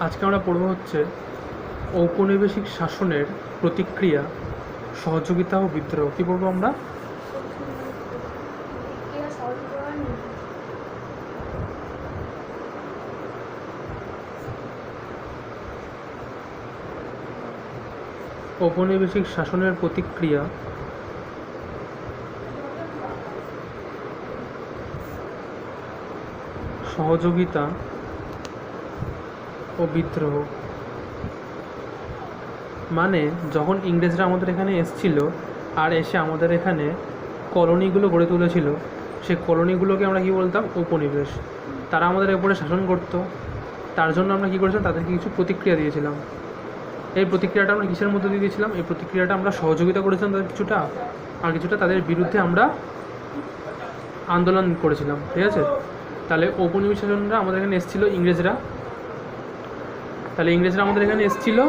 আজকে আমরা পড়ব হচ্ছে ঔপনিবেশিক শাসনের প্রতিক্রিয়া, সহযোগিতা ও বিদ্রোহ। কী পড়বো আমরা? ঔপনিবেশিক শাসনের প্রতিক্রিয়া, সহযোগিতা ও বিদ্রোহ। মানে যখন ইংরেজরা আমাদের এখানে এসেছিল আর এসে আমাদের এখানে কলোনিগুলো গড়ে তুলেছিল, সেই কলোনিগুলোকে আমরা কী বলতাম? উপনিবেশ। তারা আমাদের উপরে শাসন করত, তার জন্য আমরা কী করেছিলাম? তাদেরকে কিছু প্রতিক্রিয়া দিয়েছিলাম। এই প্রতিক্রিয়াটা আমরা কিসের মধ্যে দিয়ে দিয়েছিলাম? এই প্রতিক্রিয়াটা আমরা সহযোগিতা করেছিলাম তাদের কিছুটা, আর কিছুটা তাদের বিরুদ্ধে আমরা আন্দোলন করেছিলাম। ঠিক আছে? তাহলে ঔপনিবেশ শাসনরা আমাদের এখানে এসেছিলো ইংরেজরা, তাহলে ইংরেজরা আমাদের এখানে এসেছিলো,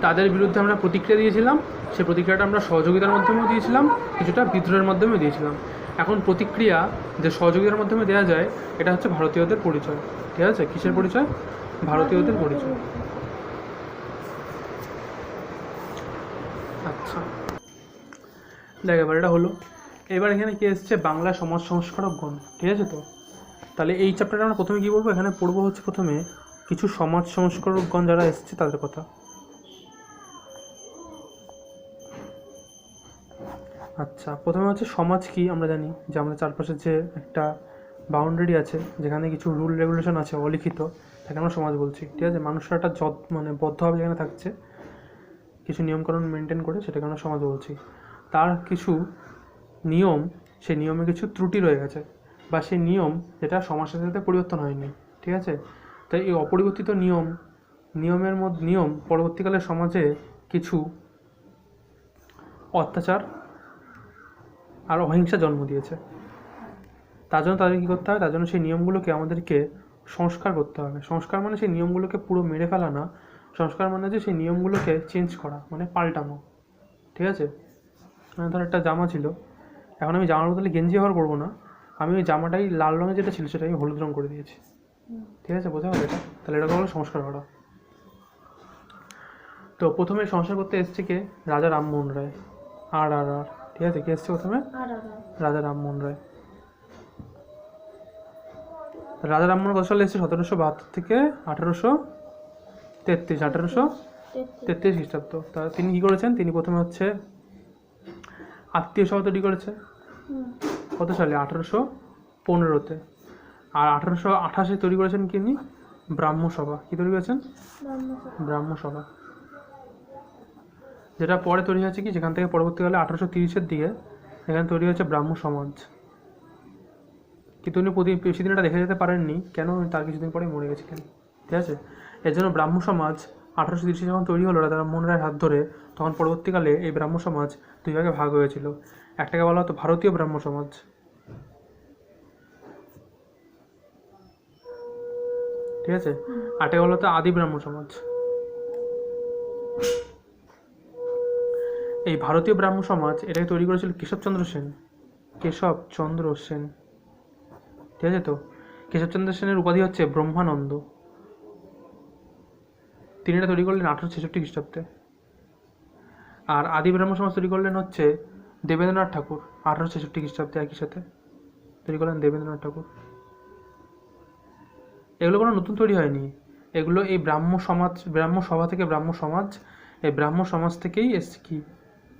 তাদের বিরুদ্ধে আমরা প্রতিক্রিয়া দিয়েছিলাম। সেই প্রতিক্রিয়াটা আমরা সহযোগিতার মাধ্যমেও দিয়েছিলাম, কিছুটা বিদ্রোহের মাধ্যমেও দিয়েছিলাম। এখন প্রতিক্রিয়া যে সহযোগিতার মাধ্যমে দেওয়া যায়, এটা হচ্ছে ভারতীয়দের পরিচয়। ঠিক আছে? কিসের পরিচয়? ভারতীয়দের পরিচয়। আচ্ছা, দেখ এবার এটা হলো। এবার এখানে কি এসছে? বাংলা সমাজ সংস্কারকগণ। ঠিক আছে? তো তাহলে এই চ্যাপ্টারটা আমরা প্রথমে কী বলবো? এখানে পড়বো হচ্ছে প্রথমে কিছু সমাজ সংস্কারকগণ যারা এসছে তাদের কথা। আচ্ছা, প্রথমে হচ্ছে সমাজ কি আমরা জানি যে আমাদের চারপাশে যে একটা বাউন্ডারি আছে, যেখানে কিছু রুল রেগুলেশন আছে অলিখিত, তাকে আমরা সমাজ বলছি। ঠিক আছে? মানুষরা একটা বদ্ধভাবে যেখানে থাকছে, কিছু নিয়মকানুন মেনটেন করে, সেটাকে আমরা সমাজ বলছি। তার কিছু নিয়ম, সেই নিয়মে কিছু ত্রুটি রয়ে গেছে, বা সেই নিয়ম যেটা সমাজের সাথে পরিবর্তন হয়নি। ঠিক আছে? তাই এই অপরিবর্তিত নিয়ম পরবর্তীকালে সমাজে কিছু অত্যাচার আর অহিংসা জন্ম দিয়েছে। তার জন্য তাদের কী করতে হবে? তার জন্য সেই নিয়মগুলোকে আমাদেরকে সংস্কার করতে হবে। সংস্কার মানে সেই নিয়মগুলোকে পুরো মেরে ফেলা না, সংস্কার মানে যে সেই নিয়মগুলোকে চেঞ্জ করা, মানে পাল্টানো। ঠিক আছে? ধর একটা জামা ছিল, এখন আমি জামার বদলে গেঞ্জি ব্যবহার করবো না, আমি ওই জামাটাই লাল রঙের যেটা ছিল সেটা আমি হলুদ রঙ করে দিয়েছি। ঠিক আছে? বোঝা গেল এটা? তাহলে এটা হলো সংস্কার করা। তো প্রথমে সংস্কার করতে এসছে কে? রাজা রামমোহন রায়। আর আর আর ঠিক আছে? কে এসছে প্রথমে? রাজা রামমোহন রায়। রাজা রামমোহন কত সালে এসেছে? 1772 থেকে 1833 খ্রিস্টাব্দ। তা তিনি কী করেছেন? তিনি প্রথমে হচ্ছে আত্মীয় সভা তৈরি করেছে। কত সালে? 1815-তে। আর 1828-এ তৈরি করেছেন তিনি ব্রাহ্মসভা। কী তৈরি করেছেন? ব্রাহ্মসভা। যেটা পরে তৈরি হয়েছে কি, যেখান থেকে পরবর্তীকালে 1830-এর দিকে এখানে তৈরি হয়েছে ব্রাহ্ম সমাজ। কিন্তু উনি বেশি দিন এটা দেখে যেতে পারেননি, কেন? তার কিছুদিন পরে মরে গেছিলেন। ঠিক আছে? এর জন্য ব্রাহ্ম সমাজ 1830-এ যখন তৈরি হলো রাজা রামমোহন রায়ের হাত ধরে, তখন পরবর্তীকালে এই ব্রাহ্ম সমাজ দুই ভাগে ভাগ হয়েছিল। একটাকে বলা হতো ভারতীয় ব্রাহ্ম সমাজ, ঠিক আছে, আরেকটাকে বলা হতো আদি ব্রাহ্ম সমাজ। এই ভারতীয় ব্রাহ্ম সমাজ এটাকে তৈরি করেছিল কেশবচন্দ্র সেন। ঠিক আছে? তো কেশবচন্দ্র সেনের উপাধি হচ্ছে ব্রহ্মানন্দ। তিনি এটা তৈরি করলেন 1866 খ্রিস্টাব্দে। আর আদি ব্রাহ্ম সমাজ তৈরি করলেন হচ্ছে দেবেন্দ্রনাথ ঠাকুর 1866 খ্রিস্টাব্দে। একই সাথে তৈরি করলেন দেবেন্দ্রনাথ ঠাকুর। এগুলো কোনো নতুন তৈরি হয়নি, এগুলো এই ব্রাহ্ম সভা থেকে ব্রাহ্ম সমাজ, এই ব্রাহ্ম সমাজ থেকেই এসছে কি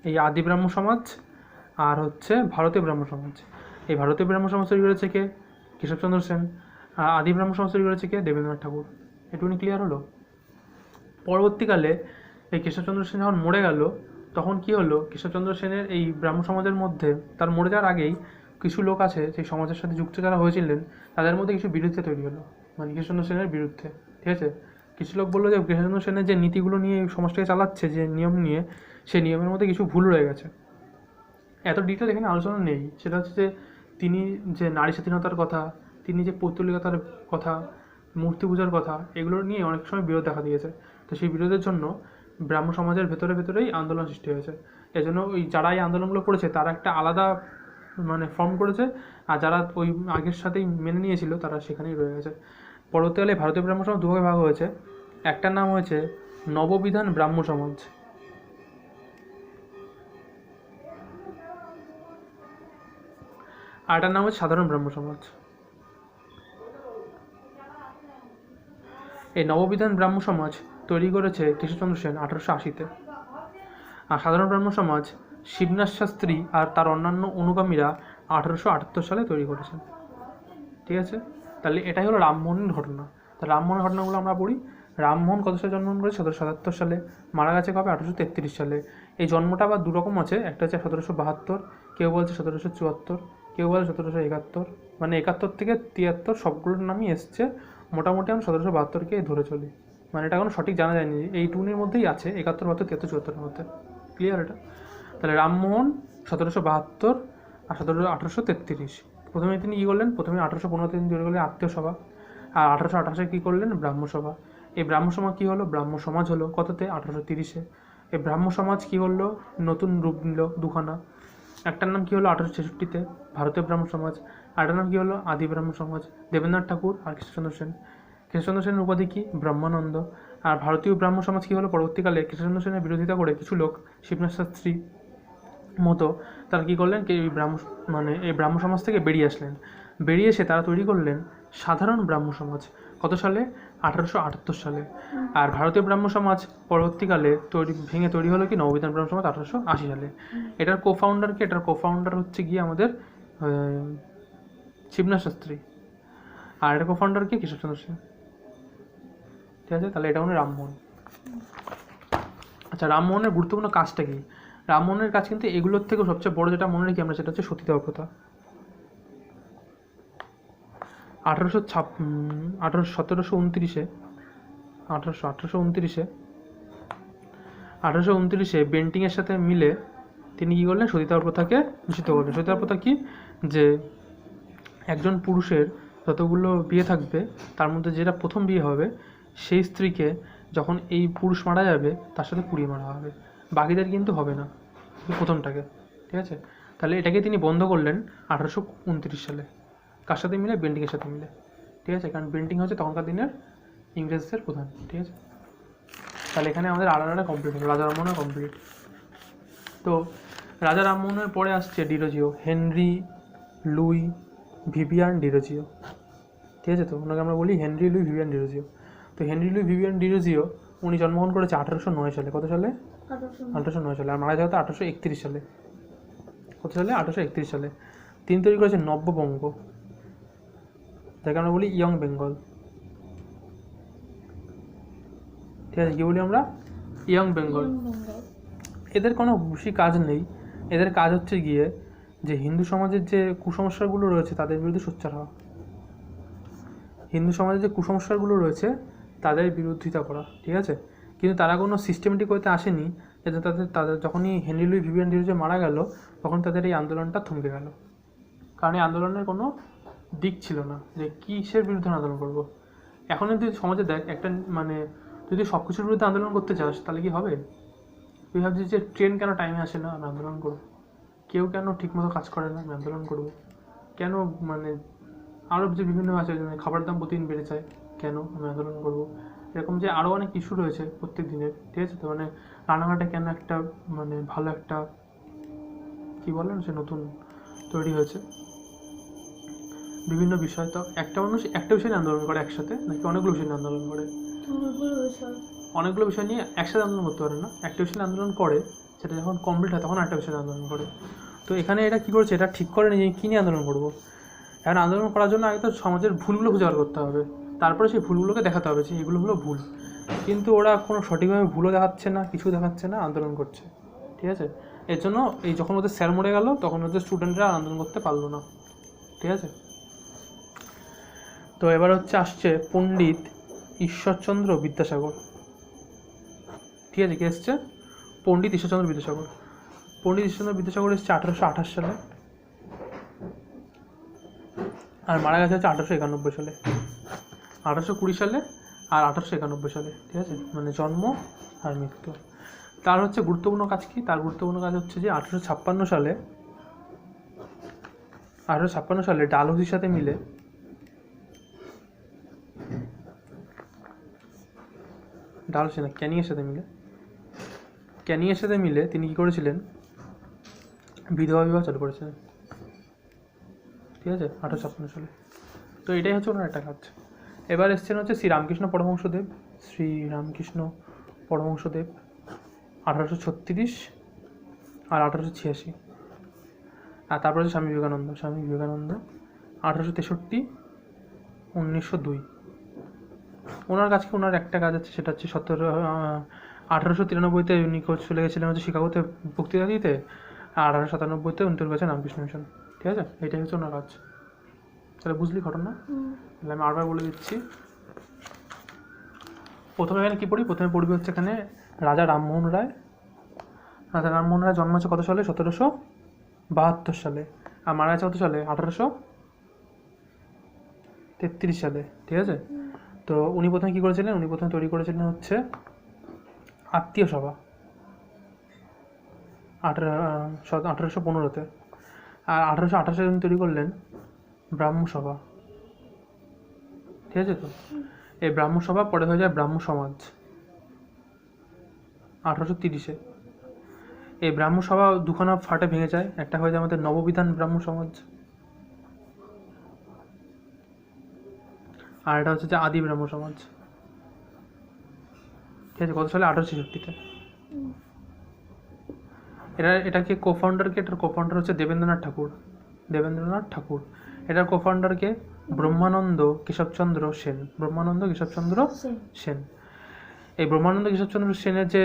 এই আদি ব্রাহ্ম সমাজ আর হচ্ছে ভারতীয় ব্রাহ্ম সমাজ। এই ভারতীয় ব্রাহ্ম সমাজ তৈরি করেছে কে? কেশবচন্দ্র সেন। আর আদি ব্রাহ্ম সমাজ তৈরি করেছে কে? দেবেন্দ্রনাথ ঠাকুর। এটুকুনি ক্লিয়ার হলো? পরবর্তীকালে এই কেশবচন্দ্র সেন যখন মরে গেল, তখন কি হলো? কেশবচন্দ্র সেনের এই ব্রাহ্ম সমাজের মধ্যে, তার মরে যাওয়ার আগেই কিছু লোক আছে সেই সমাজের সাথে যুক্ত যারা হয়েছিলেন, তাদের মধ্যে কিছু বিরুদ্ধে তৈরি হলো, মানে কেশবচন্দ্র সেনের বিরুদ্ধে। ঠিক আছে? কিছু লোক বললো যে কেশবচন্দ্র সেনের যে নীতিগুলো নিয়ে সমাজটাকে চালাচ্ছে, যে নিয়ম নিয়ে, সেই নিয়মের মধ্যে কিছু ভুল রয়ে গেছে। এত ডিটেল এখানে আলোচনা নেই। সেটা হচ্ছে যে তিনি যে নারী স্বাধীনতার কথা, তিনি যে পৌত্তলিকতার কথা, মূর্তি পূজার কথা, এগুলো নিয়ে অনেক সময় বিরোধ দেখা দিয়েছে। তো সেই বিরোধের জন্য ব্রাহ্ম সমাজের ভেতরেই আন্দোলন সৃষ্টি হয়েছে। এজন্য ওই যারা এই আন্দোলনগুলো করেছে তারা একটা আলাদা ফর্ম করেছে, আর যারা ওই আগের সাথেই মেনে নিয়েছিল তারা সেখানেই রয়ে গেছে। পরবর্তীকালে ভারতীয় ব্রাহ্ম সমাজ দুভাগে ভাগ হয়েছে। একটার নাম হয়েছে নববিধান ব্রাহ্ম সমাজ, আর এটার নাম হচ্ছে সাধারণ ব্রাহ্ম সমাজ। এই নববিধান ব্রাহ্ম সমাজ তৈরি করেছে কেশবচন্দ্র সেন 1880-তে, আর সাধারণ ব্রাহ্ম সমাজ শিবনাথ শাস্ত্রী আর তার অন্যান্য অনুগামীরা 1878 সালে তৈরি করেছেন। ঠিক আছে, তাহলে এটাই হলো রামমোহনের ঘটনা। তা রামমোহনের ঘটনাগুলো আমরা পড়ি। রামমোহন কত সালে জন্মগ্রহণ করে? 1777 সালে। মারা গেছে কবে? 1833 সালে। এই জন্মটা আবার দুরকম আছে, একটা হচ্ছে 1772, কেউ বলছে 1774, কেউ বলে 1771, মানে 71 থেকে 73 সবগুলোর নামই এসছে। মোটামুটি আমি 1772-কে ধরে চলি, মানে এটা কোনো সঠিক জানা যায়নি, এই টুনির মধ্যেই আছে 71, 72, 73, 74-এর মধ্যে। ক্লিয়ার এটা? তাহলে রামমোহন 1772 আর 1833। প্রথমে তিনি কী করলেন? প্রথমে 1815 তিনি তৈরি করলেন আত্মীয় সভা, আর 1828-এ কী করলেন? ব্রাহ্ম সভা। এই ব্রাহ্ম সভা কী হলো? ব্রাহ্ম সমাজ হলো কততে? 1830-এ। এই ব্রাহ্ম সমাজ কী হলো? নতুন রূপ নিল দুখানা। একটার নাম কী হলো? 1866-তে ভারতীয় ব্রাহ্ম সমাজ, আর একটার নাম কী হলো? আদি ব্রাহ্ম সমাজ। দেবেন্দ্রনাথ ঠাকুর আর কৃষ্ণচন্দ্র সেন। কৃষ্ণচন্দ্র সেনের উপাধি কী? ব্রহ্মানন্দ। আর ভারতীয় ব্রাহ্ম সমাজ কী হলো? পরবর্তীকালে কৃষ্ণচন্দ্র সেনের বিরোধিতা করে কিছু লোক, শিবনাথ শাস্ত্রী মতো, তারা কী করলেন? এই ব্রাহ্ম সমাজ থেকে বেরিয়ে আসলেন। বেরিয়ে এসে তারা তৈরি করলেন সাধারণ ব্রাহ্ম সমাজ। কত সালে? 1878 সালে। আর ভারতীয় ব্রাহ্ম সমাজ পরবর্তীকালে ভেঙে তৈরি হলো কি? নববিধান ব্রাহ্ম সমাজ 1880 সালে। এটার কোফাউন্ডার কি? এটার কোফাউন্ডার হচ্ছে গিয়ে আমাদের শিবনাথ শাস্ত্রী, আর এটার কোফাউন্ডার কি? কেশবচন্দ্র সেন। ঠিক আছে, তাহলে এটা হলো রামমোহন। আচ্ছা, রামমোহনের গুরুত্বপূর্ণ কাজটা কি? রামমোহনের কাজ কিন্তু এগুলোর থেকেও সবচেয়ে বড় যেটা মনে রাখি আমরা, সেটা হচ্ছে সতীদাহ প্রথা। 1829-এ বেন্টিংয়ের সাথে মিলে তিনি কী করলেন? সতীদাহ প্রথাকে নিষিদ্ধ করলেন। সতীদাহ প্রথা কি? যে একজন পুরুষের যতগুলো বিয়ে থাকবে তার মধ্যে যেটা প্রথম বিয়ে হবে সেই স্ত্রীকে যখন এই পুরুষ মারা যাবে তার সাথে পুড়িয়ে মারা হবে, বাকিদের কিন্তু হবে না, প্রথমটাকে। ঠিক আছে, তাহলে এটাকে তিনি বন্ধ করলেন 1829 সালে। কার সাথে মিলে? বেন্টিংয়ের সাথে মিলে। ঠিক আছে, কারণ বেন্টিং হচ্ছে তখনকার দিনের ইংরেজদের প্রধান। ঠিক আছে, তাহলে এখানে আমাদের আলাদা কমপ্লিট হলো, রাজা রামমোহনের কমপ্লিট। তো রাজা রামমোহনের পরে আসছে Derozio, Henry Louis Vivian Derozio. ঠিক আছে, তো ওনাকে আমরা বলি হেনরি লুই ভিভিয়ান ডিরোজিও। তো হেনরি লুই ভিভিয়ান ডিরোজিও উনি জন্মগ্রহণ করেছে 1809 সালে। কত সালে? 1809 সালে। আর মারা যাওয়া 1831 সালে। কত সালে? 1831 সালে। তিনি তৈরি করেছেন নব্যবঙ্গ, যাকে আমরা বলি ইয়ং বেঙ্গল। ঠিক আছে, কী বলি আমরা? ইয়ং বেঙ্গল। এদের কোনো বেশি কাজ নেই, এদের কাজ হচ্ছে গিয়ে যে হিন্দু সমাজের যে কুসংস্কারগুলো রয়েছে তাদের বিরুদ্ধে সোচ্চার হওয়া, হিন্দু সমাজের যে কুসংস্কারগুলো রয়েছে তাদের বিরোধিতা করা। ঠিক আছে, কিন্তু তারা কোনো সিস্টেমেটিক ওয়েতে আসেনি, যাতে তাদের যখনই হেনরি লুই ভিভিয়ান ডিরোজিও মারা গেল তখন তাদের এই আন্দোলনটা থমকে গেল, কারণ এই আন্দোলনের কোনো দিক ছিল না যে কিসের বিরুদ্ধে আন্দোলন করব। এখন যদি সমাজে দেখ একটা যদি সব কিছুর বিরুদ্ধে আন্দোলন করতে চাস তাহলে কি হবে? তুই ভাবছিস যে ট্রেন কেন টাইমে আসে না, আমি আন্দোলন করবো। কেউ কেন ঠিকমতো কাজ করে না, আমি আন্দোলন করবো। কেন আরও যে বিভিন্ন আছে, খাবার দাম প্রতিদিন বেড়ে যায়, কেন? আমি আন্দোলন করবো। এরকম যে আরও অনেক ইস্যু রয়েছে প্রত্যেক দিনের। ঠিক আছে, তো রানাঘাটে কেন একটা ভালো একটা কী বলেন সে নতুন তৈরি হয়েছে, বিভিন্ন বিষয়। তো একটা মানুষ একটা বিষয় নিয়ে আন্দোলন করে একসাথে, নাকি অনেকগুলো বিষয় নিয়ে আন্দোলন করে? অনেকগুলো বিষয় নিয়ে একসাথে আন্দোলন করতে পারে না, একটা বিষয় নিয়ে আন্দোলন করে, সেটা যখন কমপ্লিট হয় তখন একটা বিষয় নিয়ে আন্দোলন করে। তো এখানে এটা কী করেছে? এটা ঠিক করে নিয়ে কী নিয়ে আন্দোলন করবো। এখন আন্দোলন করার জন্য আগে তো সমাজের ভুলগুলো খুঁজে বার করতে হবে, তারপরে সেই ভুলগুলোকে দেখাতে হবে যে এগুলো হলো ভুল। কিন্তু ওরা কোনো সঠিকভাবে ভুলও দেখাচ্ছে না, কিছু দেখাচ্ছে না, আন্দোলন করছে। ঠিক আছে, এর জন্য যখন ওদের স্যার মরে গেল তখন ওদের স্টুডেন্টরা আন্দোলন করতে পারলো না। ঠিক আছে, তো এবার আসছে পণ্ডিত ঈশ্বরচন্দ্র বিদ্যাসাগর। ঠিক আছে, কে এসছে? পণ্ডিত ঈশ্বরচন্দ্র বিদ্যাসাগর। পণ্ডিত ঈশ্বরচন্দ্র বিদ্যাসাগর এসছে 1828 সালে, আর মারা গেছে হচ্ছে 1891 সালে। 1820 সালে আর 1891 সালে। ঠিক আছে, জন্ম আর মৃত্যু। তার গুরুত্বপূর্ণ কাজ কি? তার গুরুত্বপূর্ণ কাজ হচ্ছে যে 1856 সালে ডালহৌসির সাথে মিলে ডালহৌসি না, ক্যানিংয়ের সাথে মিলে তিনি কী করেছিলেন, বিধবা বিবাহ চালু করেছিলেন। ঠিক আছে, 1856 সালে। তো এটাই হচ্ছে ওনার একটা কাজ। এবার এসছেন হচ্ছে শ্রীরামকৃষ্ণ পরমহংসদেব। 1836 আর 1886। আর তারপর হচ্ছে স্বামী বিবেকানন্দ 1863, 1902। ওনার কাছে ওনার একটা কাজ আছে, সেটা হচ্ছে 1893-তে উনি চলে গেছিলেন হচ্ছে শিকাগোতে বক্তৃতা দিতে, আর 1897-তে উনি চলে গেছেন রামকৃষ্ণ মিশন। ঠিক আছে, এটাই হচ্ছে ওনার কাজ। তাহলে বুঝলি ঘটনা? তাহলে আমি আরবার বলে দিচ্ছি। প্রথমে এখানে কী পড়ি? প্রথমে পড়বি হচ্ছে এখানে রাজা রামমোহন রায়। জন্ম হচ্ছে কত সালে? 1772 সালে। আর মারা গেছে কত সালে? 1833 সালে। ঠিক আছে, তো উনি প্রথমে কী করেছিলেন? উনি প্রথমে তৈরি করেছিলেন হচ্ছে আত্মীয় সভা 1815-তে। আর 1828-এ উনি তৈরি করলেন ব্রাহ্ম সভা। ঠিক আছে, তো এই ব্রাহ্ম সভা পরে হয়ে যায় ব্রাহ্ম সমাজ 1830-এ। এই ব্রাহ্ম সভা দুখানা ফাটে ভেঙে যায়, একটা হয়ে যায় আমাদের নববিধান ব্রাহ্ম সমাজ, আর এটা হচ্ছে যে আদি ব্রাহ্ম সমাজ। ঠিক আছে, কত সালে? 1866-তে। এটাকে কোফাউন্ডারকে, এটার কোফাউন্ডার হচ্ছে দেবেন্দ্রনাথ ঠাকুর। এটার কোফাউন্ডারকে ব্রহ্মানন্দ কেশবচন্দ্র সেন। এই ব্রহ্মানন্দ কেশবচন্দ্র সেনের যে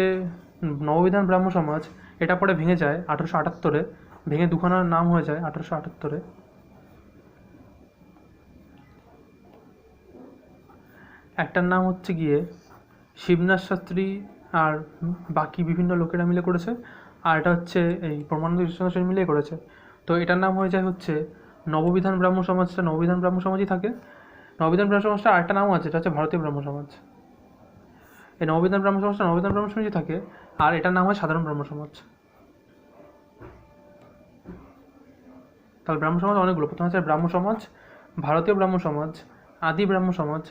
নববিধান ব্রাহ্ম সমাজ, এটা পরে ভেঙে যায় 1878-এ। ভেঙে দুখানার নাম হয়ে যায় 1878-এ। একটার নাম হচ্ছে গিয়ে শিবনাথ শাস্ত্রী আর বাকি বিভিন্ন লোকেরা মিলে করেছে, আর এটা হচ্ছে এই ব্রহ্মানন্দ কেশবচন্দ্র সেন মিলে করেছে। তো এটার নাম হয়ে যায় হচ্ছে নববিধান ব্রাহ্ম সমাজটা নববিধান ব্রাহ্ম সমাজই থাকে। নববিধান ব্রাহ্ম সমাজটা আরেকটা নাম আছে, এটা হচ্ছে ভারতীয় ব্রাহ্ম সমাজ। এই নববিধান ব্রাহ্ম সমাজটা নববিধান ব্রাহ্ম সমাজই থাকে, আর এটার নাম হয় সাধারণ ব্রাহ্ম সমাজ। তাহলে ব্রাহ্ম সমাজ অনেকগুলো। প্রথমে হচ্ছে ব্রাহ্ম সমাজ, ভারতীয় ব্রাহ্ম সমাজ, আদি ব্রাহ্ম সমাজ,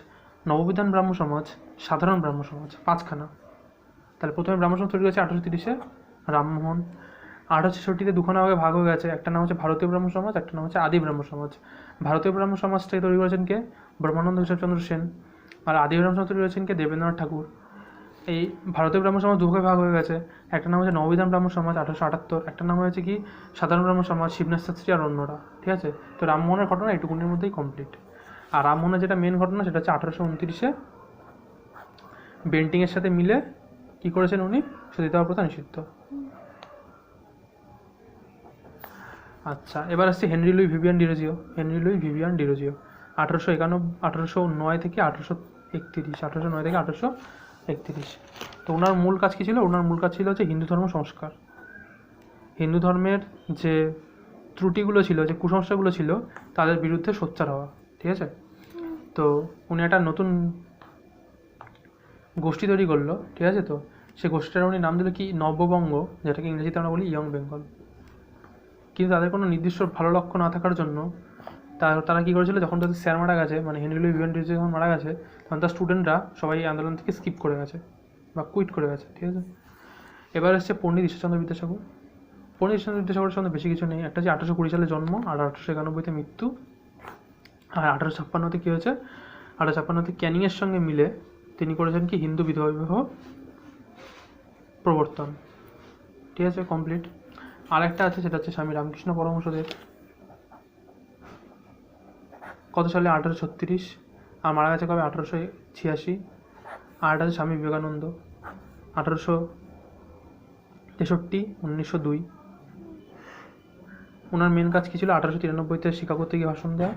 নববিধান ব্রাহ্ম সমাজ, সাধারণ ব্রাহ্ম সমাজ, 5খানা। তাহলে প্রথমে ব্রাহ্ম সমাজ তৈরি হয়েছে 1830-এ, রামমোহন। 1866-তে দুখানা ভাগ হয়ে গেছে, একটা নাম হচ্ছে ভারতীয় ব্রাহ্ম সমাজ, একটা নাম হচ্ছে আদি ব্রাহ্ম সমাজ। ভারতীয় ব্রাহ্ম সমাজটাকে তৈরি করেছেন কে? ব্রহ্মানন্দ কেশবচন্দ্র সেন। আর আদি ব্রাহ্ম সমাজ তৈরি করেছেন কে? দেবেন্দ্রনাথ ঠাকুর। এই ভারতীয় ব্রাহ্ম সমাজ দুভাগে ভাগ হয়ে গেছে, একটা নাম হচ্ছে নববিধান ব্রাহ্ম সমাজ 1878, একটা নাম হয়েছে কি সাধারণ ব্রাহ্ম সমাজ, শিবনাথ শাস্ত্রী আর অন্যরা। ঠিক আছে, তো রামমোহনের ঘটনা এইটুকুনির মধ্যেই কমপ্লিট। আর রামমোহনের যেটা মেন ঘটনা, সেটা হচ্ছে 1829-এ বেন্টিংয়ের সাথে মিলে কি করেছেন উনি? সতীদাহ প্রথা নিষিদ্ধ। আচ্ছা, এবার আসছে হেনরি লুই ভিভিয়ান ডিরোজিও। 1809 থেকে 1831। তো ওনার মূল কাজ কী ছিল? ওনার মূল কাজ ছিল হচ্ছে হিন্দু ধর্ম সংস্কার। হিন্দু ধর্মের যে ত্রুটিগুলো ছিল, যে কুসংস্কারগুলো ছিল, তাদের বিরুদ্ধে সোচ্চার হওয়া। ঠিক আছে, তো উনি একটা নতুন গোষ্ঠী তৈরি করলো। ঠিক আছে, তো সেই গোষ্ঠীটার উনি নাম দিল কি? নববঙ্গ, যেটাকে ইংরেজিতে আমরা বলি ইয়ং বেঙ্গল। কিন্তু তাদের কোনো নির্দিষ্ট ভালো লক্ষ্য না থাকার জন্য তারা কী করেছিল, যখন তাদের স্যার মারা গেছে, মানে হেনরি লুই ভিভিয়ান ডিরোজিও যখন মারা গেছে, তখন তার স্টুডেন্টরা সবাই এই আন্দোলন থেকে স্কিপ করে গেছে বা কুইট করে গেছে। ঠিক আছে, এবার এসছে পণ্ডিত ঈশ্বরচন্দ্র বিদ্যাসাগর। পণ্ডিত ঈশ্বরচন্দ্র বিদ্যাসাগরের সঙ্গে বেশি কিছু নেই। একটা হচ্ছে 1820 সালে জন্ম, আর 1891-তে মৃত্যু। আর 1856-তে কী হয়েছে? 1856-তে ক্যানিংয়ের সঙ্গে মিলে তিনি করেছেন কি? হিন্দু বিধবা বিবাহ প্রবর্তন। ঠিক আছে, কমপ্লিট। আর একটা আছে, সেটা হচ্ছে স্বামী রামকৃষ্ণ পরমহংসদেব। কত সালে? 1836। আর মারা গেছে কবে? 1886। আর একটা আছে স্বামী বিবেকানন্দ, 1863, 1902। ওনার মেন কাজ কী ছিল? 1893-তে শিকাগোতে গিয়ে ভাষণ দেওয়া।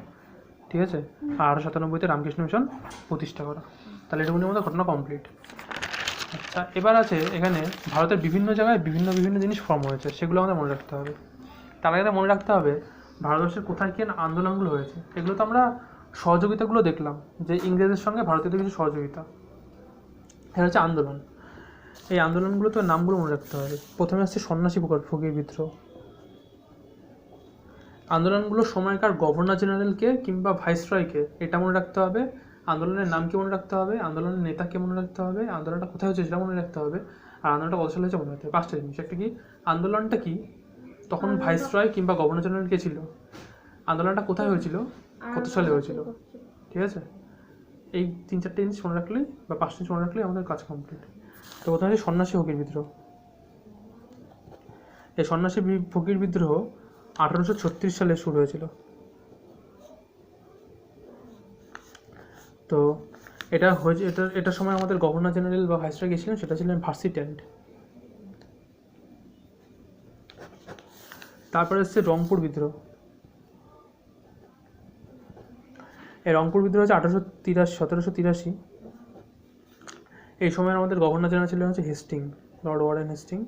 ঠিক আছে, আর 1897-তে রামকৃষ্ণ মিশন প্রতিষ্ঠা করা। তাহলে এটা মধ্যে ঘটনা কমপ্লিট। আচ্ছা, এবার আছে এখানে ভারতের বিভিন্ন জায়গায় বিভিন্ন বিভিন্ন জিনিস ফর্ম হয়েছে, সেগুলো আমাদের মনে রাখতে হবে। তার আগে মনে রাখতে হবে ভারতবর্ষের কোথায় কী আন্দোলনগুলো হয়েছে। এগুলো তো আমরা সহযোগিতাগুলো দেখলাম, যে ইংরেজের সঙ্গে ভারতীয়দের কিছু সহযোগিতা, এটা হচ্ছে আন্দোলন। এই আন্দোলনগুলো তো নামগুলো মনে রাখতে হবে। প্রথমে আসছে সন্ন্যাসী ফকির বিদ্রোহ। আন্দোলনগুলো সময়কার গভর্নর জেনারেলকে কিংবা ভাইসরয়কে, এটা মনে রাখতে হবে। আন্দোলনের নাম কি মনে রাখতে হবে, আন্দোলনের নেতা কে মনে রাখতে হবে, আন্দোলনটা কোথায় হচ্ছে সেটা মনে রাখতে হবে, আর আন্দোলনটা কত সালে হয়েছে মনে রাখতে হবে। পাঁচটা জিনিস। একটা কি, আন্দোলনটা কি, তখন ভাইসরয় কিংবা গভর্নর জেনারেল কে ছিল, আন্দোলনটা কোথায় হয়েছিল, কত সালে হয়েছিল, ঠিক আছে। এই 3-4টে জিনিস মনে রাখলেই বা 5টা জিনিস মনে রাখলেই আমাদের কাজ কমপ্লিট। তো প্রথমে হচ্ছে সন্ন্যাসী ফকির বিদ্রোহ। এই সন্ন্যাসী ফকির বিদ্রোহ 1836 সালে শুরু হয়েছিল। তো এটা হয়েছে, এটার সময় আমাদের গভর্নর জেনারেল বা ভাইসরয় গেছিলেন, সেটা ছিলেন ভার্সি ট্যান্ট। তারপরে হচ্ছে রংপুর বিদ্রোহ। এই রংপুর বিদ্রোহ হচ্ছে 1783। এই সময় আমাদের গভর্নর জেনারেল ছিলেন হচ্ছে হেস্টিং, লর্ড ওয়ারেন হেস্টিং।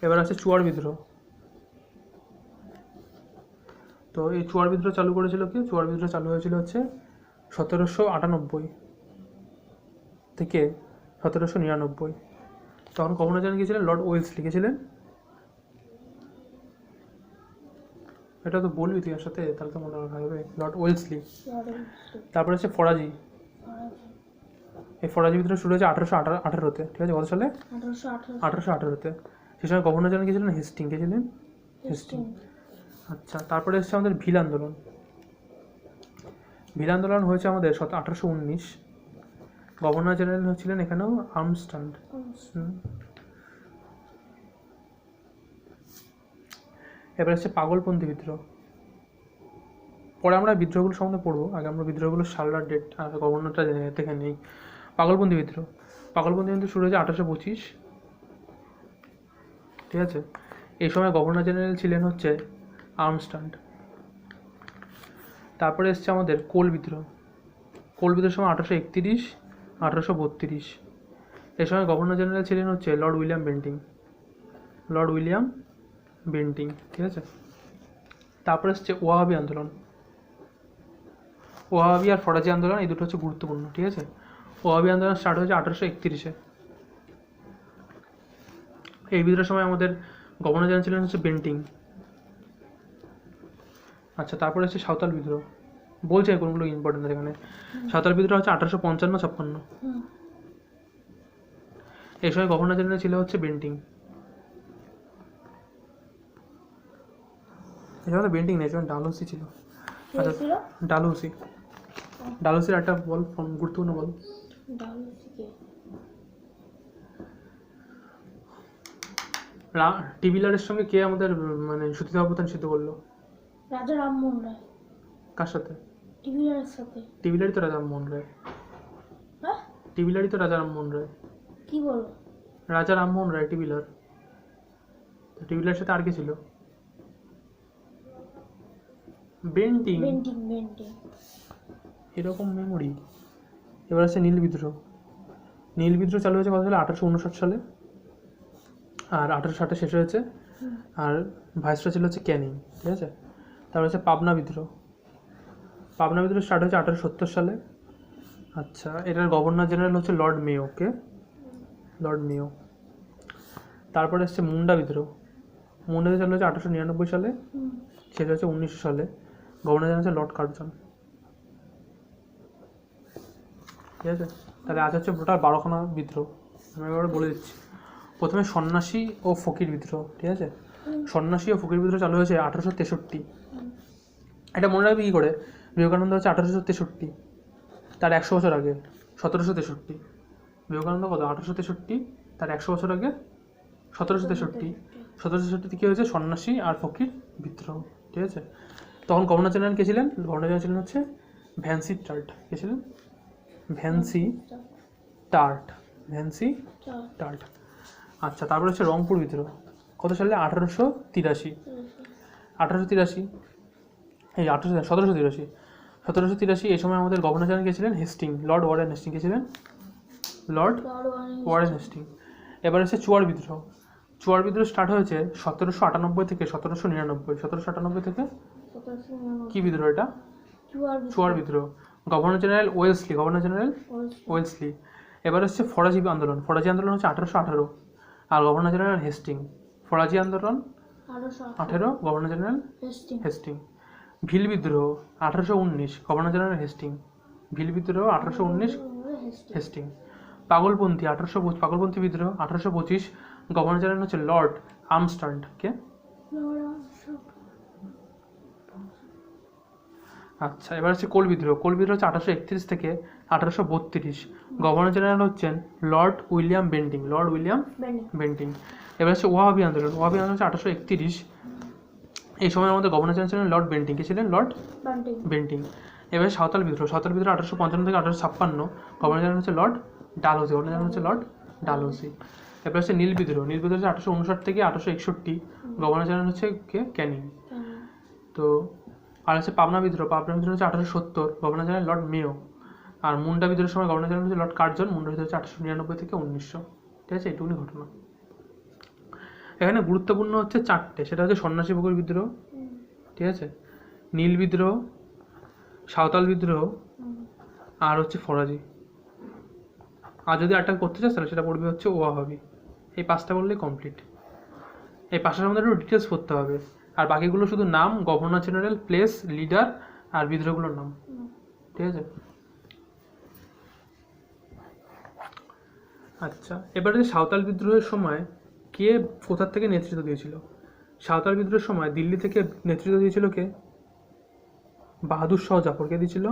এবার আছে চুয়ার বিদ্রোহ। তো এই চুয়ার বিদ্রোহ চালু করেছিল কি, চুয়ার বিদ্রোহ চালু হয়েছিল হচ্ছে 1798 থেকে 1799। তখন গভর্নর জেনারেল গিয়েছিলেন লর্ড ওয়েলসলি, গেছিলেন। এটা তো বলবি তুই এর সাথে, তাহলে তো মনে রাখা হবে। Lord Wellesley. তারপরে হচ্ছে ফরাজি। এই ফরাজি বিদ্রোহ শুরু হয়েছে 1818-তে, ঠিক আছে। কত সালে? 1818-তে। সে সময় গভর্নর জেনারেল গেছিলেন হেস্টিং, গেছিলেন হেস্টিং। আচ্ছা, তারপরে এসছে আমাদের ভিল আন্দোলন। ভিল আন্দোলন হয়েছে আমাদের 1819। গভর্নর জেনারেল হচ্ছিলেন এখানেও আর্মস্ট্রং। এবার হচ্ছে পাগলপন্থী বিদ্রোহ। পরে আমরা বিদ্রোহগুলো সম্বন্ধে পড়বো, আগে আমরা বিদ্রোহগুলোর সাল আর ডেট আর গভর্নরটা দেখে নেই। পাগলপন্থী বিদ্রোহ। পাগলপন্থী বিদ্রোহ শুরু হয়েছে 1825, ঠিক আছে। এই সময় গভর্নর জেনারেল ছিলেন হচ্ছে আর্মস্ট্রং। তারপরে এসছে আমাদের কোল বিদ্রোহ। কোল বিদ্রোহের সময় 1831, 1832। এই সময় গভর্নর জেনারেল ছিলেন হচ্ছে Lord William Bentinck, Lord William Bentinck, ঠিক আছে। তারপরে এসছে ওয়াহাবি আন্দোলন। ওয়াহাবি আর ফরাজি আন্দোলন, এই দুটো হচ্ছে গুরুত্বপূর্ণ, ঠিক আছে। ওয়াহাবি আন্দোলন স্টার্ট হয়েছে 1831-এ। এই বিদ্রোহের সময় আমাদের গভর্নর জেনারেল ছিলেন হচ্ছে বেন্টিং। আচ্ছা, তারপরে হচ্ছে সাঁওতাল বিদ্রোহ। বলছে কোনগুলো ইম্পর্টেন্ট আছে এখানে। সাঁওতাল বিদ্রোহ হচ্ছে 1855-56। এই সময় গভর্নর জেনারেল ছিল হচ্ছে বেন্টিং। এই সময় বেন্টিং নেই, ডালহৌসি ছিল। আচ্ছা, ডালহৌসি। ডালহৌসির একটা বল, গুরুত্বপূর্ণ বল। টিবিলারের সঙ্গে কে আমাদের মানে সতীদাহ প্রথা নিষিদ্ধ করলো? রাজা রামমোহন রায়। কার সাথে? টিবিলারের সাথে। টিবিলারই তো রাজা রামমোহন রায়। হ্যাঁ, টিবিলারই তো রাজা রামমোহন রায়। কি বলো? রাজা রামমোহন রায় টিবিলার। টিবিলারের সাথে আর কে ছিল? বেন্টিং। Bentinck Bentinck. এরকম মেমোরি। এবার আছে নীল বিদ্রোহ। নীল বিদ্রোহ চালু হয়েছে কত সালে? 1859 সালে। আর 1860-এ শেষ হয়েছে। আর ভাইসরয় ছিল হচ্ছে ক্যানিং, ঠিক আছে। তারপর হচ্ছে পাবনা বিদ্রোহ। পাবনা বিদ্রোহ স্টার্ট হয়েছে 1870 সালে। আচ্ছা, এটার গভর্নর জেনারেল হচ্ছে লর্ড মেয়ো, কে? Lord Mayo. তারপরে এসছে মুন্ডা বিদ্রোহ। মুন্ডা বিদ্রোহ চালু হয়েছে 1899 সালে, শেষ হয়েছে 1900 সালে। গভর্নর জেনারেল হচ্ছে লর্ড কার্জন, ঠিক আছে। তাহলে আজ হচ্ছে টোটাল 12খানা বিদ্রোহ। আমি এবারে বলে দিচ্ছি। প্রথমে সন্ন্যাসী ও ফকির বিদ্রোহ, ঠিক আছে। সন্ন্যাসী ও ফকির বিদ্রোহ চালু হয়েছে 1863। এটা মনে রাখবি কী করে? বিবেকানন্দ হচ্ছে 1863, তার 100 বছর আগে 1763। বিবেকানন্দ কত? 1863, তার 100 বছর আগে 1763। 1763 কী হয়েছে? সন্ন্যাসী আর ফকির বিদ্রোহ, ঠিক আছে। তখন গভর্নর জেনারেল কে ছিলেন? গভর্নর জেনারেল ছিলেন হচ্ছে ভ্যান্সি টার্ট। কে ছিলেন? ভ্যান্সি টার্ট, ভ্যান্সি টার্ট। আচ্ছা, তারপরে হচ্ছে রংপুর বিদ্রোহ। কত সালে? 1883। 1883, এই 1783। 1783 এই সময় আমাদের গভর্নর জেনারেল কে ছিলেন? Hasting, lord Warren Hasting. কে ছিলেন? Lord Warren Hasting. এবার হচ্ছে চুয়ার বিদ্রোহ। চুয়ার বিদ্রোহ স্টার্ট হয়েছে 1798 থেকে 1799। 1798 থেকে কি বিদ্রোহ এটা? চুয়ার বিদ্রোহ। Governor general Wellesley, governor general Wellesley. এবার হচ্ছে ফরাজি আন্দোলন। ফরাজি আন্দোলন হচ্ছে 1818, আর গভর্নর জেনারেল হেস্টিং। ফরাজি আন্দোলন 18, গভর্নর জেনারেল হেস্টিং। ভিল বিদ্রোহ 1819, গভর্নর জেনারেল হেস্টিং। ভিল বিদ্রোহ 1819 হেস্টিং। পাগলপন্থী পাগলপন্থী বিদ্রোহ 1825, গভর্নর জেনারেল হচ্ছে লর্ড আর্মস্ট্রং। কে? আচ্ছা, এবার হচ্ছে কোল বিদ্রোহ হচ্ছে 1831 থেকে 1832, গভর্নর জেনারেল হচ্ছেন লর্ড উইলিয়াম বেন্টিং। এবার হচ্ছে ওয়াহাবি আন্দোলন হচ্ছে 1831, এই সময়ের মধ্যে গভর্নর জেনারেল ছিলেন লর্ড বেন্টিং। কে ছিলেন? Lord Bentinck. এবার সাঁওতাল বিদ্রোহ 1855 থেকে 1856, গভর্নর জেনারেল হচ্ছে লর্ড ডালহৌসি। এবার হচ্ছে নীল বিদ্রোহ হচ্ছে 1859 থেকে 1861, গভর্নর জেনারেল হচ্ছে কে? ক্যানিং। তো আর হচ্ছে পাবনা বিদ্রোহ হচ্ছে 1870, গভর্নর জেনারেল লর্ড মেয়ো। আর মুন্ডা বিদ্রোহের সময় গভর্নর জেনারেল হচ্ছে লর্ড কার্জন। মুন্ডা বিদ্রোহ হচ্ছে 1899 থেকে 1900। ঠিক আছে, এইটুকুনি ঘটনা। এখানে গুরুত্বপূর্ণ হচ্ছে 4টে, সেটা হচ্ছে সন্ন্যাসী বকুল বিদ্রোহ, ঠিক আছে, নীল বিদ্রোহ, সাঁওতাল বিদ্রোহ, আর হচ্ছে ফরাজি। আর যদি আটটা করতে চাস তাহলে সেটা পড়বে হচ্ছে ওয়াহাবি। এই 5টা বললেই কমপ্লিট। এই 5টার মধ্যে একটু ডিটেলস পড়তে হবে, আর বাকিগুলো শুধু নাম, গভর্নর জেনারেল, প্লেস, লিডার আর বিদ্রোহগুলোর নাম। ঠিক আছে। আচ্ছা, এবারে সাঁওতাল বিদ্রোহের সময় কে কোথার থেকে নেতৃত্ব দিয়েছিল? সাঁওতাল বিদ্রোহের সময় দিল্লি থেকে নেতৃত্ব দিয়েছিল কে? বাহাদুর শাহ জাফর। কে দিয়েছিল?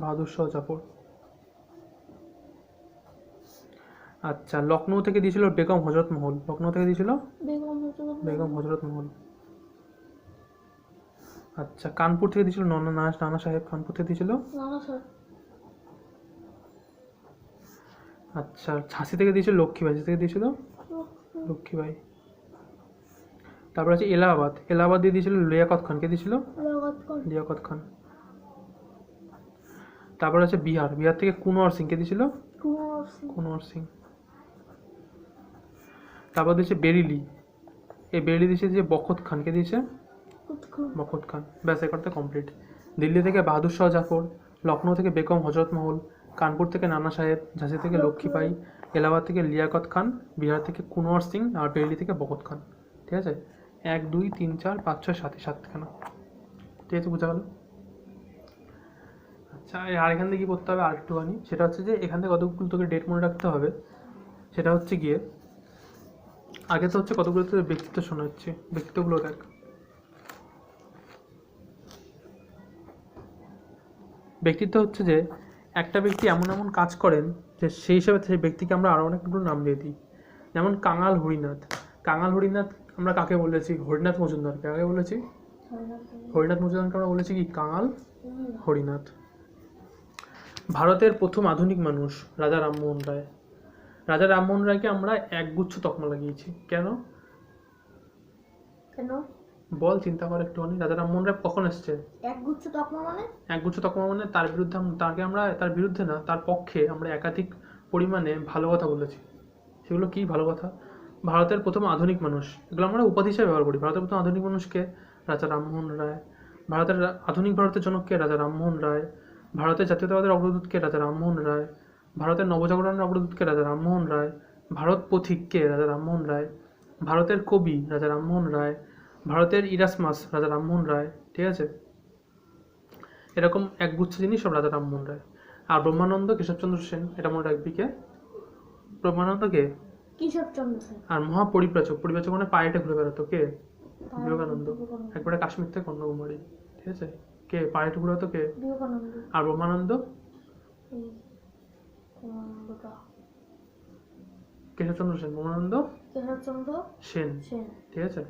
বাহাদুর শাহ জাফর। আচ্ছা, লখনৌ থেকে দিয়েছিল বেগম হজরত মহল। বেগম হজরত মহল। আচ্ছা, কানপুর থেকে দিয়েছিল নানা সাহেব। কানপুর থেকে দিয়েছিল। আচ্ছা, ঝাঁসি থেকে দিয়েছিল লক্ষ্মীবাই। তারপর আছে এলাহাবাদ দিয়ে দিয়েছিল লিয়াকত খান। কে দিয়েছিল? লিয়াকত খান। তারপর আছে বিহার থেকে কুনওয়ার সিং। কে দিয়েছিল? কুনওয়ার সিং। তারপর দিয়েছে বেরিলি। এই বেরিলি দিয়েছে যে বখত খান। কে দিয়েছে? বখত খান। ব্যাস, এই করতে কমপ্লিট। দিল্লি থেকে বাহাদুর শাহ জাফর, লখনৌ থেকে বেগম হজরত মহল, কানপুর থেকে নানা সাহেব, ঝাঁসি থেকে লক্ষ্মীবাই, এলাহাবাদ থেকে লিয়াকত খান, বিহার থেকে কুনওয়ার সিং, আর বেরিলি থেকে বখত খান। ঠিক আছে, 1 2 3 4 5 6 7খানা। ঠিক আছে, বোঝা গেল? আচ্ছা, আর এখান থেকে কী করতে হবে আরেকটুখানি, সেটা হচ্ছে যে এখান থেকে কতগুলো তোকে ডেট মনে রাখতে হবে। সেটা হচ্ছে গিয়ে আগে তো হচ্ছে কতগুলো তোর ব্যক্তিত্ব শোনা হচ্ছে, ব্যক্তিত্বগুলো দেখ। ব্যক্তিত্ব হচ্ছে যে একটা ব্যক্তি এমন এমন কাজ করেন যে সেই হিসাবে সেই ব্যক্তিকে আমরা আরও অনেকগুলো নাম দিয়ে দিই। যেমন কাঙাল হরিনাথ আমরা কাকে বলেছি? হরিনাথ মজুমদারকে। কাকে বলেছি? হরিনাথ মজুমদারকে আমরা বলেছি কি? কাঙাল হরিনাথ। ভারতের প্রথম আধুনিক মানুষ রাজা রামমোহন রায়কে আমরা একগুচ্ছ তকমা লাগিয়েছি। কেন বল, চিন্তা কর একটুখানি। রাজা রামমোহন রায় কখন এসছে? একগুচ্ছ তকমা মানে তার বিরুদ্ধে তার বিরুদ্ধে না, তার পক্ষে আমরা একাধিক পরিমাণে ভালো কথা বলেছি। সেগুলো কি ভালো কথা? ভারতের প্রথম আধুনিক মানুষ, এগুলো আমরা উপাধি হিসেবে ব্যবহার করি। ভারতের প্রথম আধুনিক মানুষকে? রাজা রামমোহন রায়। আধুনিক ভারতের জনককে? রাজা রামমোহন রায়। ভারতের জাতীয়তাবাদের অগ্রদূতকে? রাজা রামমোহন রায়। ভারতের নবজাগরণের অগ্রদূতকে? রাজা রামমোহন রায়। ভারত পথিককে? রাজা রামমোহন রায়। ভারতের কবি? রাজা রামমোহন রায়। ভারতের ইরাসমাস? রাজা রামমোহন রায়। ঠিক আছে, এরকম একগুচ্ছ জিনিস সব রাজা রামমোহন রায়। আর ব্রহ্মানন্দ কেশবচন্দ্র সেন, এটা মনে রাখবি। কে? ব্রহ্মানন্দকে? আর মহাপরিব্রাজক মানে পায়েটে ঘুরে বেড়াতো। কে? বিবেকানন্দ। একবারে কাশ্মীর থেকে কন্যাকুমারী। ঠিক আছে, কে পায়েটে ঘুরে বেড়াতো? কে? আর ব্রহ্মানন্দ? কেশবচন্দ্র সেন। ব্রহ্মানন্দ সেন। ঠিক আছে।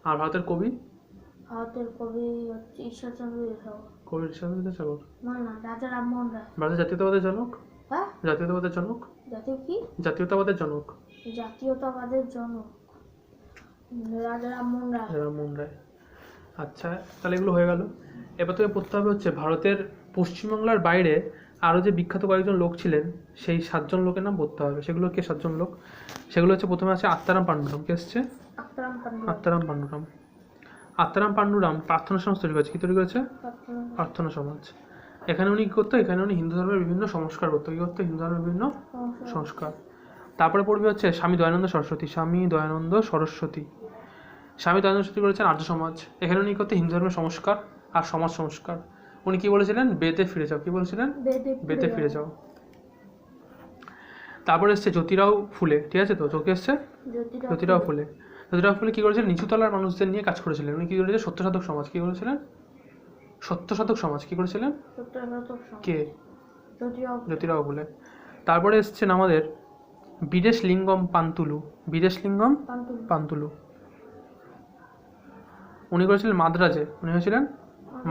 আর ভারতের কবি? ঈশ্বরচন্দ্র রাজা রামমোহন রায়। ভারতের জাতীয়তাবাদের জনক? জাতীয়তাবাদের জনক রাজা রামমোহন রায়। আচ্ছা, তাহলে এগুলো হয়ে গেল। এবার তোকে পড়তে হবে হচ্ছে ভারতের পশ্চিমবাংলার বাইরে আরও যে বিখ্যাত কয়েকজন লোক ছিলেন, সেই 7 জন লোকের নাম পড়তে হবে। সেগুলো কে 7 জন লোক? সেগুলো হচ্ছে, প্রথমে আছে আত্মারাম পাণ্ডুরাম। কে এসছে? আত্মারাম পাণ্ডুরাম প্রার্থনা সমাজ তৈরি করেছে। কি তৈরি করেছে? প্রার্থনা সমাজ। এখানে উনি কী করতো? এখানে উনি হিন্দু ধর্মের বিভিন্ন সংস্কার করতো। কী করতো? হিন্দু ধর্মের বিভিন্ন সংস্কার। তারপরে পড়বে হচ্ছে স্বামী দয়ানন্দ সরস্বতী করেছেন আর্য সমাজ। এখানে উনি করতে হিন্দু ধর্মের সংস্কার আর সমাজ সংস্কার। উনি কি বলেছিলেন? বেতে ফিরে যাও। কি বলেছিলেন? বেতে ফিরে যাও। তারপরে এসছে জ্যোতিরাও ফুলে, ঠিক আছে তো? চোখে এসছে জ্যোতিরাও ফুলে। জ্যোতিরাও ফুলে কি করেছিলেন? নিচু তলার মানুষদের নিয়ে কাজ করেছিলেন। উনি কি করেছিলেন? সত্যসাধক সমাজ। কি করেছিলেন? সত্যসাধক সমাজ। কি করেছিলেন? কে? জ্যোতিরাও ফুলে। তারপরে এসছেন আমাদের বীরেশলিঙ্গম পান্তুলু। বীরেশলিঙ্গম পান্তুলু। উনি করেছিলেন মাদ্রাজে। উনি হয়েছিলেন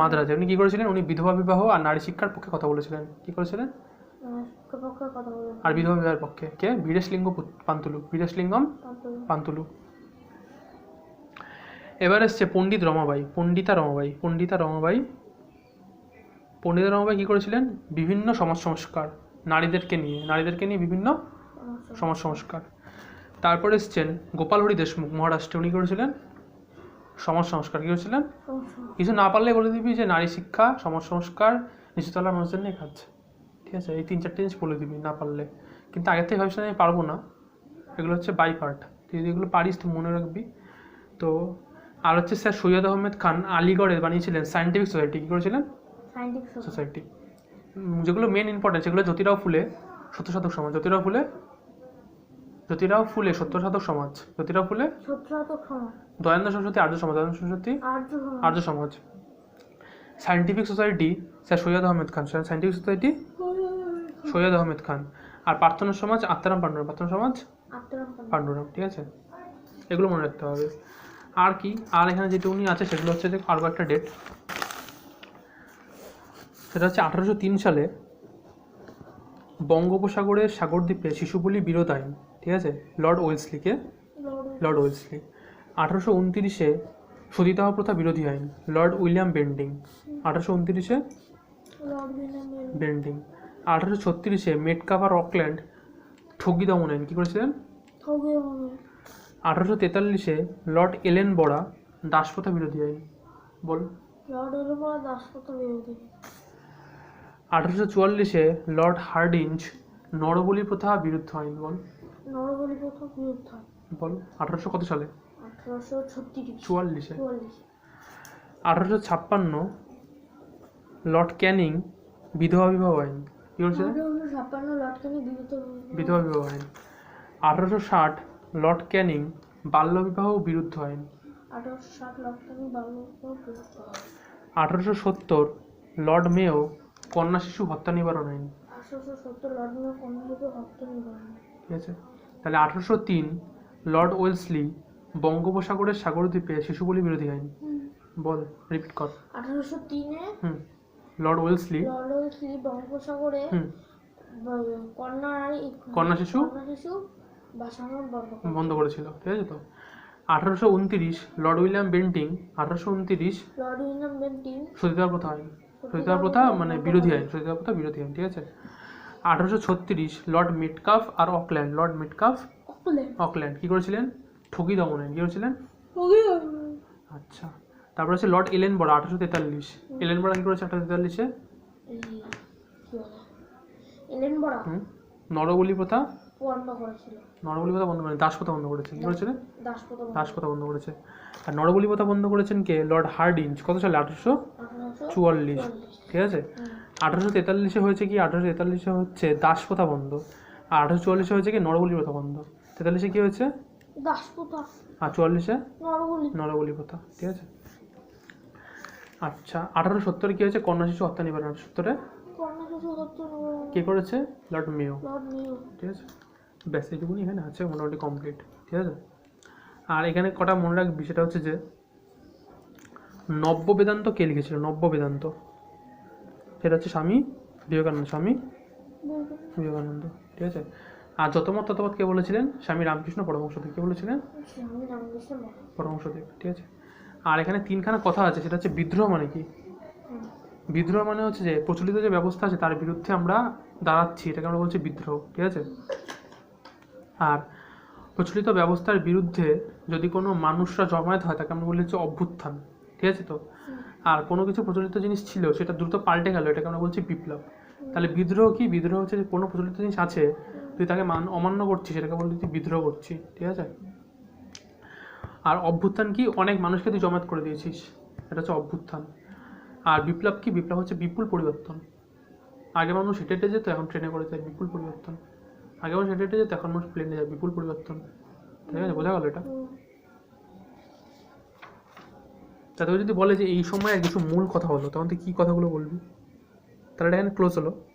মাদ্রাজে। উনি কি করেছিলেন? উনি বিধবা বিবাহ আর নারী শিক্ষার পক্ষে কথা বলেছিলেন। কি করেছিলেন? আর বিধবা বিবাহের পক্ষে। কে? বীরেশলিঙ্গ পান্তুলু। বীরেশলিঙ্গম পান্তুলু। এবার এসছে পণ্ডিত রমাবাই। পণ্ডিতা রমাবাই। পণ্ডিতা রমাবাই কি করেছিলেন? বিভিন্ন সমাজ সংস্কার, নারীদেরকে নিয়ে বিভিন্ন সমাজ সংস্কার। তারপরে এসছেন গোপাল হরি দেশমুখ, মহারাষ্ট্রে। উনি করেছিলেন সমাজ সংস্কার। কি করেছিলেন? কিছু না পারলে বলে দিবি যে নারী শিক্ষা, সমাজ সংস্কার, নিচুতলার মানুষদের নিয়ে কাজ। ঠিক আছে, এই 3-4টে জিনিস বলে দিবি না পারলে। কিন্তু আগের থেকে ভাবছিলাম আমি পারবো না, এগুলো হচ্ছে বাই পার্ট। তুই যদি এগুলো পারিস তো মনে রাখবি। তো আর হচ্ছে স্যার সৈয়দ আহমেদ খান আলিগড়ে বানিয়েছিলেন সায়েন্টিফিক সোসাইটি। কী করেছিলেন? সোসাইটি। যেগুলো মেন ইম্পর্টেন্ট সেগুলো জ্যোতিরাও ফুলে সত্যসাধক সমাজ। জ্যোতিরাও ফুলে সত্যসাধক সমাজ। জ্যোতিরাও ফুলে দয়ানন্দ সরস্বতী আর্য সমাজ। Dayananda Saraswati Arya Samaj. Scientific society sir Syed Ahmed Khan. Scientific society Syed Ahmed Khan. আর প্রার্থনা সমাজ আত্মারাম পাণ্ডুরাম। প্রার্থনা সমাজ পাণ্ডুরাম। ঠিক আছে, এগুলো মনে রাখতে হবে। আর কি? আর এখানে যেটুকুনি আছে সেগুলো হচ্ছে যে আরও একটা ডেট, সেটা হচ্ছে 1803 সালে বঙ্গোপসাগরের সাগরদ্বীপে শিশুবলি বিরোধ আইন। ঠিক আছে, লর্ড ওয়েলসলি। 1829-এ সতীদাহ প্রথা বিরোধী আইন, লর্ড উইলিয়াম বেন্টিং। 1829-এ বেন্টিং। 1836-এ মেটকাভার অকল্যান্ড ঠগি দমন আইন। কী করেছিলেন? 1843-এ লর্ড এলেন বড়া দাসপ্রথা বিরোধী আইন। বল। 1844-এ লর্ড হার্ডিঞ্জ নরবলি প্রথা বিরুদ্ধ আইন। বল। 1800 কত সালে? 44-এ। 1856 লর্ড ক্যানিং বিধবা বিবাহ আইন। কি করেছে? বিধবা বিবাহ আইন। 1860 লর্ড ক্যানিং বাল্য বিবাহ বিরুদ্ধ আইন। 1870 লর্ড মেও কন্যা শিশু হত্যা নিবারণ আইন। ঠিক আছে, তাহলে 1803 লর্ড ওয়েলসলি বঙ্গোপসাগরের সাগরদ্বীপে শিশুবলি বিরোধী আইন। বল, রিপিট কর। 1803-এ লর্ড ওয়েলসলি বঙ্গোপসাগরে কন্যা শিশু বন্ধ করেছিল। ঠিক আছে তো। 1829 লর্ড উইলিয়াম বেন্টিং। 1829 সতীদাহ প্রথা আইন। সতীদাহ প্রথা মানে বিরোধী আইন। সতীদাহ প্রথা বিরোধী আইন। ঠিক আছে। 1836 লর্ড মেটকাফ আর অকল্যান্ড। লর্ড মেটকাফ অকল্যান্ড কি করেছিলেন? ঠগি দমন আইন। কি করেছিলেন? আচ্ছা। তারপর হচ্ছে লর্ড এলেন বড়া 1843। এলেন বড়া কি করেছে 1843-এ? নরবলি প্রথা বন্ধ করেন। দাসপ্রথা বন্ধ করেছে। কি করেছিলেন? দাসপ্রথা বন্ধ করেছে। আর নরবলি প্রথা বন্ধ করেছেন কে? Lord Hardinge. কত সালে? 1844। ঠিক আছে। 1843-এ হয়েছে কি? 1843-এ হচ্ছে দাসপ্রথা বন্ধ। আর 1844-এ হয়েছে কি? নরবলি প্রথা বন্ধ। 43-এ কি হয়েছে? দাসপ্রথা। আর 44-এ নরবলি প্রথা। ঠিক আছে। আচ্ছা, 1870-এ কি হয়েছে? কন্যা শিশু হত্যা নিবারণ। 1870-এ কে করেছে? লর্ড মেও। ঠিক আছে, ব্যাস এইটুকুনি এখানে আছে, মোটামুটি কমপ্লিট। ঠিক আছে। আর এখানে কটা মনে রাখবি, সেটা হচ্ছে যে নব্য বেদান্ত কে লিখেছিল? নব্য বেদান্ত সেটা হচ্ছে স্বামী বিবেকানন্দ। ঠিক আছে। আর যতমত ততমত কে বলেছিলেন? স্বামী রামকৃষ্ণ পরমহংসদেব। কে বলেছিলেন? পরমহংসদেব। ঠিক আছে। আর এখানে 3খানা কথা আছে, সেটা হচ্ছে বিদ্রোহ মানে কি? বিদ্রোহ মানে হচ্ছে যে প্রচলিত যে ব্যবস্থা আছে তার বিরুদ্ধে আমরা দাঁড়াচ্ছি, এটাকে আমরা বলছি বিদ্রোহ। ঠিক আছে। আর প্রচলিত ব্যবস্থার বিরুদ্ধে যদি কোনো মানুষরা জমায়েত হয় তাকে আমরা বলি হচ্ছে অভ্যুত্থান। ঠিক আছে তো। আর কোনো কিছু প্রচলিত জিনিস ছিল সেটা দ্রুত পাল্টে গেল, এটাকে আমরা বলছি বিপ্লব। তাহলে বিদ্রোহ কি? বিদ্রোহ হচ্ছে যে কোনো প্রচলিত জিনিস আছে তুই তাকে অমান্য করছিস, সেটাকে বলছি তুই বিদ্রোহ করছি। ঠিক আছে। আর অভ্যুত্থান কি? অনেক মানুষকে তুই জমায়েত করে দিয়েছিস, এটা হচ্ছে অভ্যুত্থান। আর বিপ্লব কি? বিপ্লব হচ্ছে বিপুল পরিবর্তন। আগে মানুষ হেঁটে হেঁটে যেত, এখন ট্রেনে করে যায়, বিপুল পরিবর্তন। আগে মানুষ হেঁটে হেঁটে যেত, এখন মানুষ প্লেনে যায়, বিপুল পরিবর্তন। ঠিক আছে, বোঝা গেল এটা? তা তোকে যদি বলে যে এই সময় কিছু মূল কথা হলো, তখন তুই কী কথাগুলো বলবি? তাহলে এটা এখানে ক্লোজ হলো।